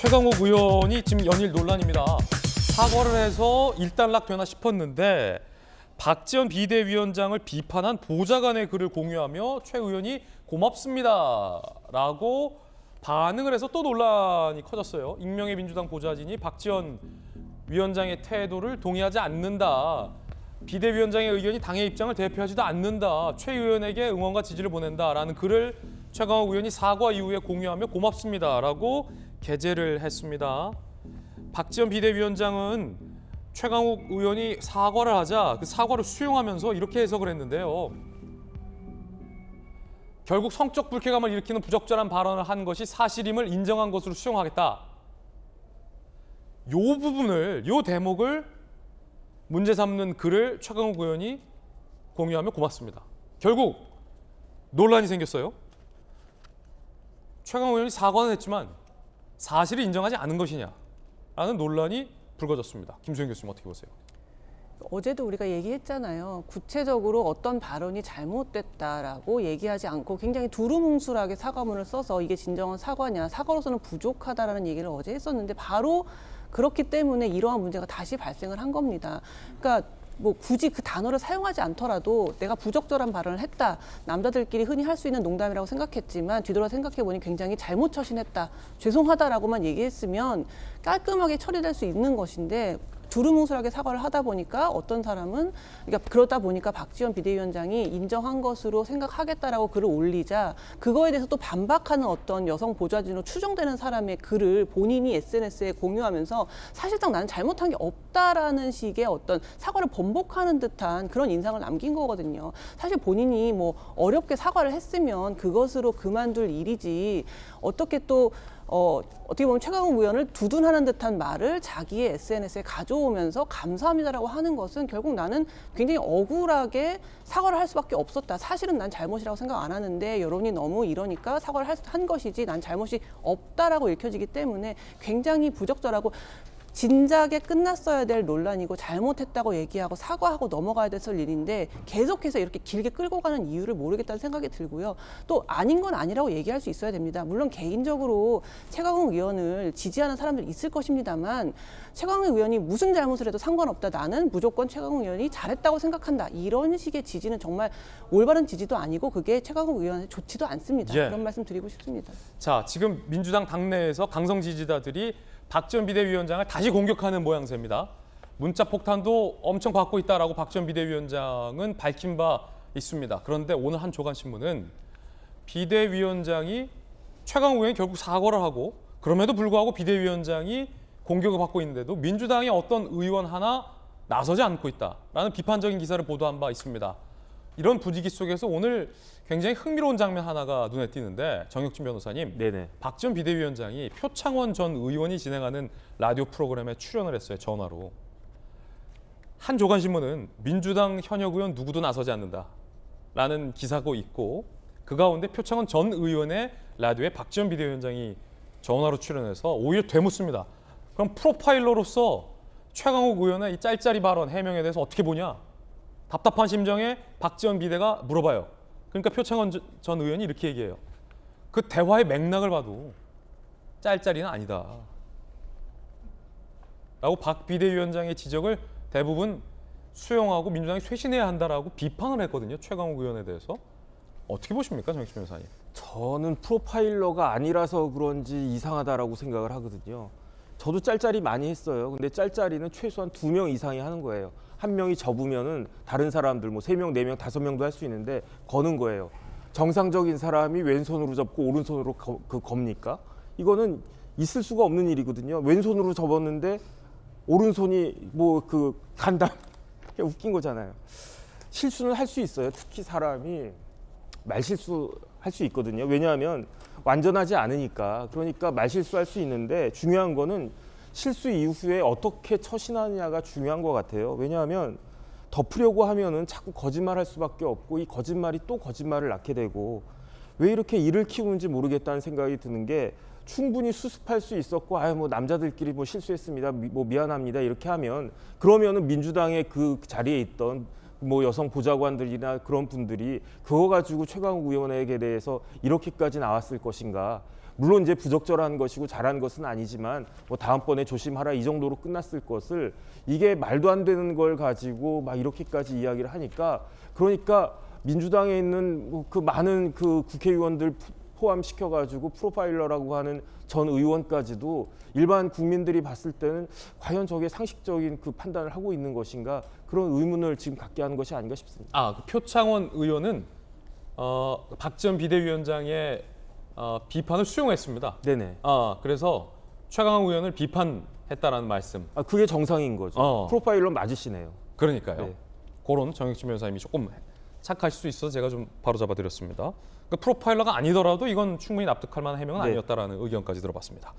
최강욱 의원이 지금 연일 논란입니다. 사과를 해서 일단락 되나 싶었는데 박지원 비대위원장을 비판한 보좌관의 글을 공유하며 최 의원이 고맙습니다라고 반응을 해서 또 논란이 커졌어요. 익명의 민주당 보좌진이 박지원 위원장의 태도를 동의하지 않는다. 비대위원장의 의견이 당의 입장을 대표하지도 않는다. 최 의원에게 응원과 지지를 보낸다라는 글을 최강욱 의원이 사과 이후에 공유하며 고맙습니다라고 게재를 했습니다. 박지원 비대위원장은 최강욱 의원이 사과를 하자 그 사과를 수용하면서 이렇게 해석을 했는데요. 결국 성적 불쾌감을 일으키는 부적절한 발언을 한 것이 사실임을 인정한 것으로 수용하겠다. 이 부분을, 이 대목을 문제 삼는 글을 최강욱 의원이 공유하며 고맙습니다. 결국 논란이 생겼어요. 최강욱 의원이 사과는 했지만 사실을 인정하지 않은 것이냐라는 논란이 불거졌습니다. 김소영 교수님 어떻게 보세요? 어제도 우리가 얘기했잖아요. 구체적으로 어떤 발언이 잘못됐다라고 얘기하지 않고 굉장히 두루뭉술하게 사과문을 써서 이게 진정한 사과냐, 사과로서는 부족하다라는 얘기를 어제 했었는데 바로 그렇기 때문에 이러한 문제가 다시 발생을 한 겁니다. 그러니까 뭐 굳이 그 단어를 사용하지 않더라도 내가 부적절한 발언을 했다. 남자들끼리 흔히 할 수 있는 농담이라고 생각했지만 뒤돌아 생각해보니 굉장히 잘못 처신했다. 죄송하다라고만 얘기했으면 깔끔하게 처리될 수 있는 것인데 두루뭉술하게 사과를 하다 보니까 어떤 사람은 그러다 보니까 박지원 비대위원장이 인정한 것으로 생각하겠다라고 글을 올리자 그거에 대해서 또 반박하는 어떤 여성 보좌진으로 추정되는 사람의 글을 본인이 SNS에 공유하면서 사실상 나는 잘못한 게 없다라는 식의 어떤 사과를 번복하는 듯한 그런 인상을 남긴 거거든요. 사실 본인이 뭐 어렵게 사과를 했으면 그것으로 그만둘 일이지 어떻게 또 어떻게 보면 최강욱 의원을 두둔하는 듯한 말을 자기의 SNS에 가져오면서 감사합니다라고 하는 것은 결국 나는 굉장히 억울하게 사과를 할 수밖에 없었다. 사실은 난 잘못이라고 생각 안 하는데 여론이 너무 이러니까 사과를 한 것이지 난 잘못이 없다라고 읽혀지기 때문에 굉장히 부적절하고 진작에 끝났어야 될 논란이고 잘못했다고 얘기하고 사과하고 넘어가야 됐을 일인데 계속해서 이렇게 길게 끌고 가는 이유를 모르겠다는 생각이 들고요. 또 아닌 건 아니라고 얘기할 수 있어야 됩니다. 물론 개인적으로 최강욱 의원을 지지하는 사람들이 있을 것입니다만 최강욱 의원이 무슨 잘못을 해도 상관없다. 나는 무조건 최강욱 의원이 잘했다고 생각한다. 이런 식의 지지는 정말 올바른 지지도 아니고 그게 최강욱 의원한테 좋지도 않습니다. 예. 그런 말씀 드리고 싶습니다. 자, 지금 민주당 당내에서 강성 지지자들이 박지원 비대위원장을 다시 공격하는 모양새입니다. 문자 폭탄도 엄청 받고 있다라고 박지원 비대위원장은 밝힌 바 있습니다. 그런데 오늘 한 조간신문은 비대위원장이 최강욱 의원이 결국 사과를 하고 그럼에도 불구하고 비대위원장이 공격을 받고 있는데도 민주당의 어떤 의원 하나 나서지 않고 있다라는 비판적인 기사를 보도한 바 있습니다. 이런 분위기 속에서 오늘 굉장히 흥미로운 장면 하나가 눈에 띄는데 정혁진 변호사님, 네네. 박지원 비대위원장이 표창원 전 의원이 진행하는 라디오 프로그램에 출연을 했어요. 전화로. 한 조간신문은 민주당 현역 의원 누구도 나서지 않는다라는 기사고 있고 그 가운데 표창원 전 의원의 라디오에 박지원 비대위원장이 전화로 출연해서 오히려 되묻습니다. 그럼 프로파일러로서 최강욱 의원의 이 짤짤이 발언 해명에 대해서 어떻게 보냐? 답답한 심정에 박지원 비대가 물어봐요. 그러니까 표창원 전 의원이 이렇게 얘기해요. 그 대화의 맥락을 봐도 짤짤이는 아니다. 라고 박 비대위원장의 지적을 대부분 수용하고 민주당이 쇄신해야 한다라고 비판을 했거든요. 최강욱 의원에 대해서. 어떻게 보십니까, 정익진 변호사님? 저는 프로파일러가 아니라서 그런지 이상하다라고 생각을 하거든요. 저도 짤짤이 많이 했어요. 근데 짤짤이는 최소한 2명 이상이 하는 거예요. 한 명이 접으면은 다른 사람들 뭐 3명, 4명, 5명도 할 수 있는데 거는 거예요. 정상적인 사람이 왼손으로 접고 오른손으로 겁니까? 이거는 있을 수가 없는 일이거든요. 왼손으로 접었는데 오른손이 뭐 간다. 웃긴 거잖아요. 실수는 할 수 있어요. 특히 사람이 말실수 할 수 있거든요. 왜냐하면 완전하지 않으니까. 그러니까 말실수할 수 있는데 중요한 거는 실수 이후에 어떻게 처신하느냐가 중요한 것 같아요. 왜냐하면 덮으려고 하면은 자꾸 거짓말할 수밖에 없고 이 거짓말이 또 거짓말을 낳게 되고 왜 이렇게 일을 키우는지 모르겠다는 생각이 드는 게 충분히 수습할 수 있었고 뭐 남자들끼리 뭐 실수했습니다. 뭐 미안합니다. 이렇게 하면 그러면은 민주당의 그 자리에 있던 뭐 여성 보좌관들이나 그런 분들이 그거 가지고 최강욱 의원에게 대해서 이렇게까지 나왔을 것인가. 물론 이제 부적절한 것이고 잘한 것은 아니지만 뭐 다음번에 조심하라 이 정도로 끝났을 것을 이게 말도 안 되는 걸 가지고 막 이렇게까지 이야기를 하니까 그러니까 민주당에 있는 뭐그 많은 그 국회의원들 포함시켜 가지고 프로파일러라고 하는 전 의원까지도 일반 국민들이 봤을 때는 과연 저게 상식적인 그 판단을 하고 있는 것인가 그런 의문을 지금 갖게 하는 것이 아닌가 싶습니다. 그 표창원 의원은 박지원 비대위원장의 비판을 수용했습니다. 네네. 그래서 최강욱 의원을 비판했다라는 말씀. 그게 정상인 거죠. 프로파일러 맞으시네요. 그러니까요. 네. 그런 정익진 변호사님이 조금 착하실 수 있어서 제가 좀 바로 잡아드렸습니다. 그러니까 프로파일러가 아니더라도 이건 충분히 납득할 만한 해명은 네. 아니었다라는 의견까지 들어봤습니다.